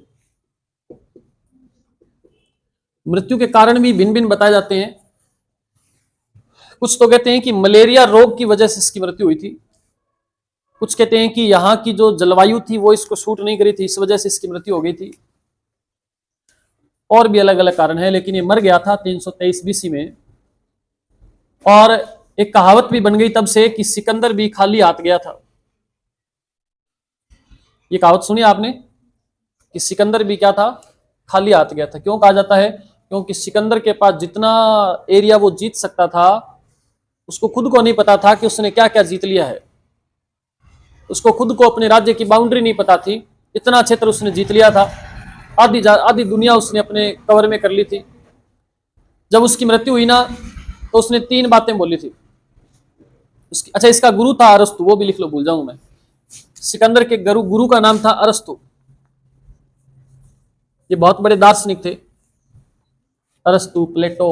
मृत्यु के कारण भी भिन्न भिन्न बताए जाते हैं। कुछ तो कहते हैं कि मलेरिया रोग की वजह से इसकी मृत्यु हुई थी, कुछ कहते हैं कि यहां की जो जलवायु थी वो इसको सूट नहीं करी थी, इस वजह से इसकी मृत्यु हो गई थी। और भी अलग अलग कारण है, लेकिन ये मर गया था 323 बीसी में। और एक कहावत भी बन गई तब से कि सिकंदर भी खाली हाथ गया था। ये कहावत सुनी आपने कि सिकंदर भी क्या था? खाली हाथ गया था। क्यों कहा जाता है? क्योंकि सिकंदर के पास जितना एरिया वो जीत सकता था, उसको खुद को नहीं पता था कि उसने क्या क्या जीत लिया है। उसको खुद को अपने राज्य की बाउंड्री नहीं पता थी, इतना क्षेत्र उसने जीत लिया था। आधी दुनिया उसने अपने कवर में कर ली थी। जब उसकी मृत्यु हुई ना, तो उसने 3 बातें बोली थी। अच्छा, इसका गुरु था अरस्तु, वो भी लिख लो, भूल जाऊं मैं। सिकंदर के गुरु का नाम था अरस्तु। ये बहुत बड़े दार्शनिक थे, अरस्तु, प्लेटो।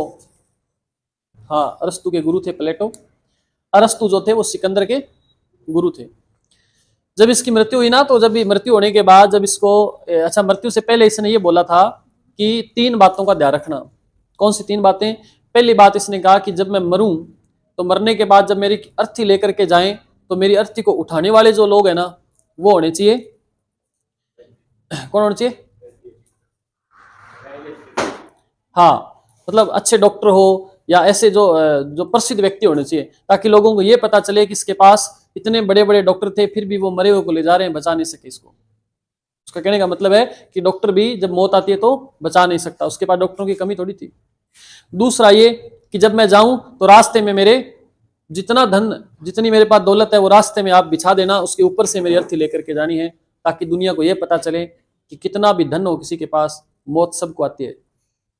हाँ, अरस्तु के गुरु थे प्लेटो। अरस्तु जो थे वो सिकंदर के गुरु थे। जब इसकी मृत्यु हुई ना, तो जब मृत्यु होने के बाद जब इसको, अच्छा, मृत्यु से पहले इसने ये बोला था कि 3 बातों का ध्यान रखना। कौन सी 3 बातें? पहली बात इसने कहा कि जब मैं मरूं, तो मरने के बाद जब मेरी अर्थी लेकर के जाएं, तो मेरी अर्थी को उठाने वाले जो लोग हैं ना, वो होने चाहिए। कौन होने चाहिए? हाँ, मतलब अच्छे डॉक्टर हो या ऐसे जो प्रसिद्ध व्यक्ति होने चाहिए, ताकि लोगों को ये पता चले कि इसके पास इतने बड़े बड़े डॉक्टर थे, फिर भी वो मरे हुए को ले जा रहे हैं, बचा नहीं सके इसको। उसका कहने का मतलब है कि डॉक्टर भी जब मौत आती है तो बचा नहीं सकता, उसके पास डॉक्टरों की कमी थोड़ी थी। दूसरा ये कि जब मैं जाऊं तो रास्ते में मेरे जितना धन, जितनी मेरे पास दौलत है, वो रास्ते में आप बिछा देना, उसके ऊपर से मेरी अर्थी लेकर के जानी है, ताकि दुनिया को यह पता चले कि कितना भी धन हो किसी के पास, मौत सबको आती है।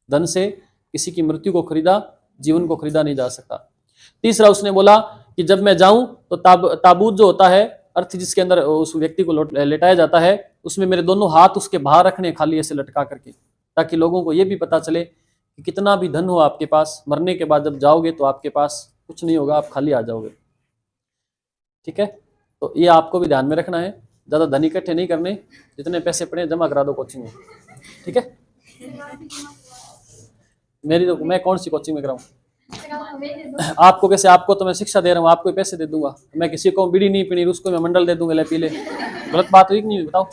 धन से किसी की मृत्यु को खरीदा, जीवन को खरीदा नहीं जा सकता। तीसरा उसने बोला कि जब मैं जाऊं तो ताबूत जो होता है, अर्थी जिसके अंदर उस व्यक्ति को लेटाया जाता है, उसमें मेरे दोनों हाथ उसके बाहर रखने, खाली ऐसे लटका करके, ताकि लोगों को यह भी पता चले कि कितना भी धन हो आपके पास, मरने के बाद जब जाओगे तो आपके पास कुछ नहीं होगा, आप खाली आ जाओगे। ठीक है, तो ये आपको भी ध्यान में रखना है। ज्यादा धन इकट्ठे नहीं करने, जितने पैसे पड़े जमा करा दो कोचिंग में। ठीक है, मेरी तो, मैं कौन सी कोचिंग में कराऊं? आपको कैसे? आपको तो मैं शिक्षा दे रहा हूँ, आपको पैसे दे दूंगा। मैं किसी को बीड़ी नहीं पीनी, उसको मैं मंडल दे दूंगा, ले पी ले। गलत बात हुई कि नहीं? बताओ।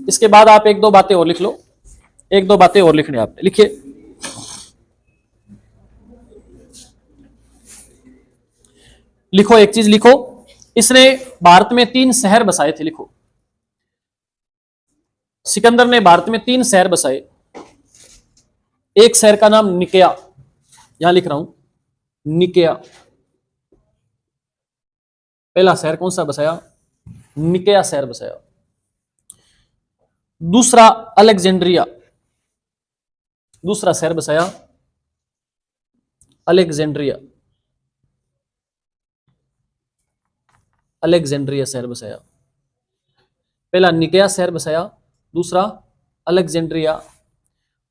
इसके बाद आप 1-2 बातें और लिख लो, 1-2 बातें और लिखने आपने। लिखिए, लिखो, एक चीज लिखो, इसने भारत में 3 शहर बसाए थे। लिखो, सिकंदर ने भारत में 3 शहर बसाए। एक शहर का नाम निकेया, यहां लिख रहा हूं, निकेया। पहला शहर कौन सा बसाया? निकेया शहर बसाया। दूसरा अलेक्जेंड्रिया, दूसरा शहर बसाया अलेक्जेंड्रिया, अलेक्जेंड्रिया शहर बसाया। पहला निकेया शहर बसाया, दूसरा अलेक्जेंड्रिया,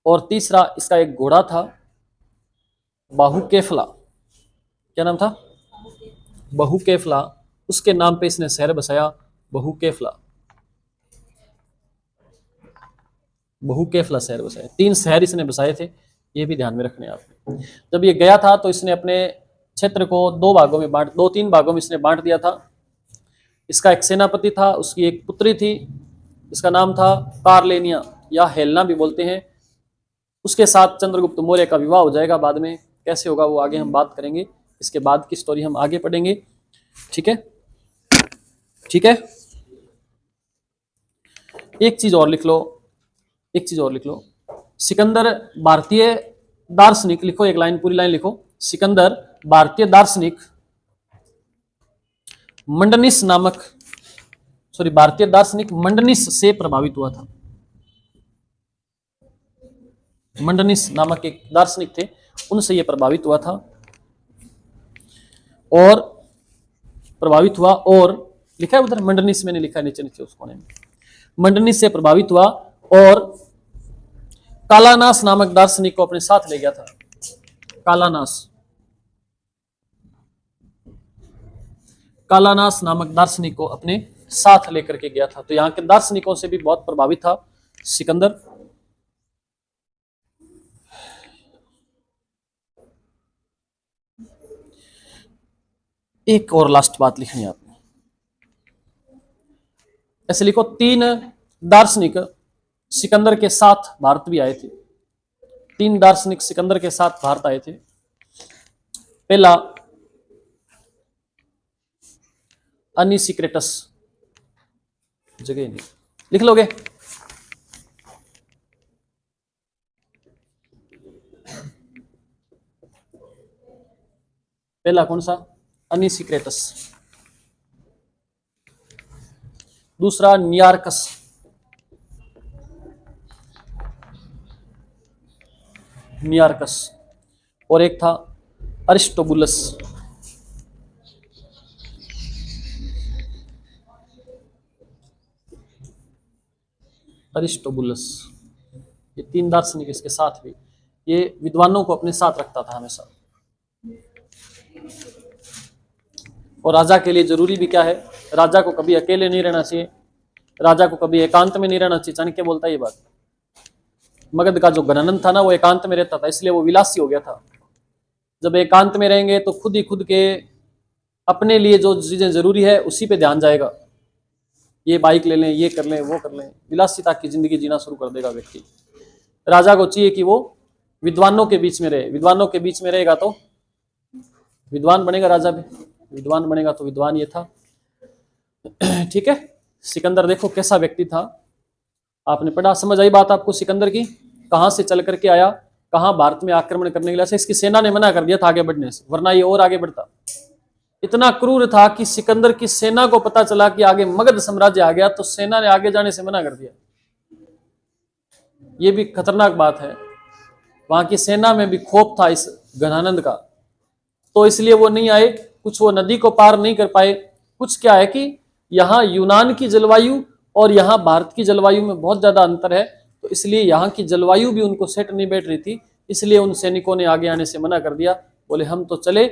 और तीसरा इसका एक घोड़ा था बाहुकेफला। क्या नाम था? बहुकेफला। उसके नाम पे इसने शहर बसाया बहुकेफला, बहुकेफला शहर बसाया। 3 शहर इसने बसाए थे, ये भी ध्यान में रखने आप। जब ये गया था तो इसने अपने क्षेत्र को 2 भागों में 2-3 भागों में इसने बांट दिया था। इसका एक सेनापति था, उसकी एक पुत्री थी, इसका नाम था कार्लेनिया या हेलना भी बोलते हैं। उसके साथ चंद्रगुप्त मौर्य का विवाह हो जाएगा। बाद में कैसे होगा वो आगे हम बात करेंगे, इसके बाद की स्टोरी हम आगे पढ़ेंगे। ठीक है, ठीक है। एक चीज और लिख लो, एक चीज और लिख लो। सिकंदर भारतीय दार्शनिक, लिखो एक लाइन, पूरी लाइन लिखो। सिकंदर भारतीय दार्शनिक मंडनिस नामक, सॉरी, भारतीय दार्शनिक मंडनिस से प्रभावित हुआ था। मंडनिस नामक एक दार्शनिक थे, उनसे यह प्रभावित हुआ था और प्रभावित हुआ। और लिखा है उधर मंडनिस, मैंने लिखा है नीचे नीचे उस कोने में। मंडनिस से प्रभावित हुआ और कालानास नामक दार्शनिक को अपने साथ ले गया था। कालानास नामक दार्शनिक को अपने साथ लेकर के गया था। तो यहां के दार्शनिकों से भी बहुत प्रभावित था सिकंदर। एक और लास्ट बात लिखनी है आपने, ऐसे लिखो, 3 दार्शनिक सिकंदर के साथ भारत भी आए थे। 3 दार्शनिक सिकंदर के साथ भारत आए थे। पहला अनिसिक्रेटस, जगह नहीं, लिख लोगे? पहला कौन सा? अनिसिक्रेटस। दूसरा नियार्कस, नियार्कस। और एक था अरिस्टोबुलस। अरिस्टोबुलस, ये 3 दार्शनिक इसके साथ भी। ये विद्वानों को अपने साथ रखता था हमेशा। और राजा के लिए जरूरी भी क्या है, राजा को कभी अकेले नहीं रहना चाहिए, राजा को कभी एकांत में नहीं रहना चाहिए। चाणक्य बोलता है ये बात। मगध का जो गणानंद था ना, वो एकांत में रहता था, इसलिए वो विलासी हो गया था। जब एकांत में रहेंगे तो खुद ही खुद के अपने लिए जो चीजें जरूरी है उसी पे ध्यान जाएगा। ये बाइक ले लें, ये कर लें, वो कर लें, विलासिता की जिंदगी जीना शुरू कर देगा व्यक्ति। राजा को चाहिए कि वो विद्वानों के बीच में रहे। विद्वानों के बीच में रहेगा तो विद्वान बनेगा, राजा भी विद्वान बनेगा। तो विद्वान ये था। ठीक है, सिकंदर देखो कैसा व्यक्ति था, आपने पढ़ा, समझ आई बात आपको सिकंदर की? कहां से चल करके आया, कहां भारत में आक्रमण करने के लिए। इसकी सेना ने मना कर दिया था आगे बढ़ने से, वरना ये और आगे बढ़ता। इतना क्रूर था कि सिकंदर की सेना को पता चला कि आगे मगध साम्राज्य आ गया, तो सेना ने आगे जाने से मना कर दिया। ये भी खतरनाक बात है। वहां की सेना में भी खौफ था इस गणानंद का, तो इसलिए वो नहीं आए। कुछ वो नदी को पार नहीं कर पाए। कुछ क्या है कि यहाँ यूनान की जलवायु और यहाँ भारत की जलवायु में बहुत ज्यादा अंतर है, तो इसलिए यहाँ की जलवायु भी उनको सेट नहीं बैठ रही थी। इसलिए उन सैनिकों ने आगे आने से मना कर दिया। बोले हम तो चले,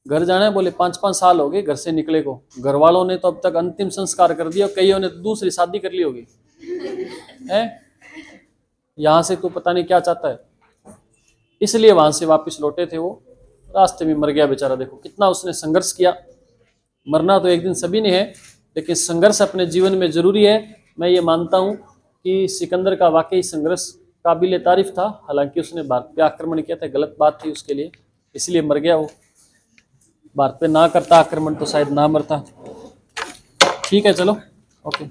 घर जाना है। बोले 5-5 साल हो गए घर से निकले को, घर वालों ने तो अब तक अंतिम संस्कार कर दिया, कईयों ने तो दूसरी शादी कर ली होगी है। यहां से तो पता नहीं क्या चाहता है, इसलिए वहां से वापस लौटे थे। वो रास्ते में मर गया बेचारा। देखो कितना उसने संघर्ष किया। मरना तो एक दिन सभी ने है, लेकिन संघर्ष अपने जीवन में जरूरी है। मैं ये मानता हूं कि सिकंदर का वाकई संघर्ष काबिल तारीफ था। हालांकि उसने भारत पे आक्रमण किया था, गलत बात थी उसके लिए, इसलिए मर गया वो। भारत पे ना करता आक्रमण तो शायद ना मरता। ठीक है, चलो, ओके।